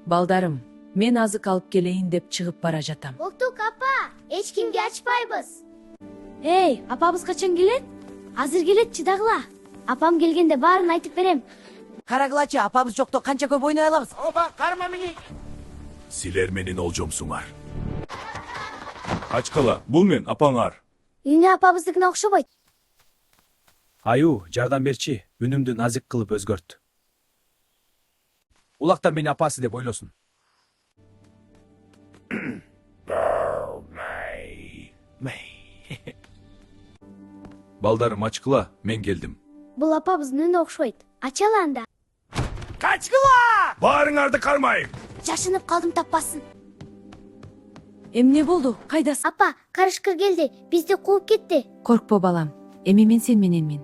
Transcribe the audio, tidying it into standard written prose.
Балдарым, мен азык алып келейин деп чыгып бара жатам. Октук апа, эч кимге ачпайбыз. Эй, апабыз качан келет? Азыр келет, чыдагыла. Апам келгенде баарын айтып берем. Карагылачы, апабыз жокто канча көп ойной алабыз? Опа, карма мени. Силер менин олжомсуңар. Ачкала, бул мен апаңар. Үйүнө апабыздыкына окшобойт. Аю, жардам берчи, үнүмдү назик кылып өзгөрт. Улактан мени апасы деп ойлосун. Балдарым ачкыла, мен келдим. Бул апабыздын үнүнө окшойт. Ачалы анда. Качкыла! Баарыңарды кармайын. Жашынып калдым, таппасын. Эмне болду? Кайдасың? Апа, карышкыр келди. Бизди кууп кетти. Коркпо балам. Эми мен сен мененмин.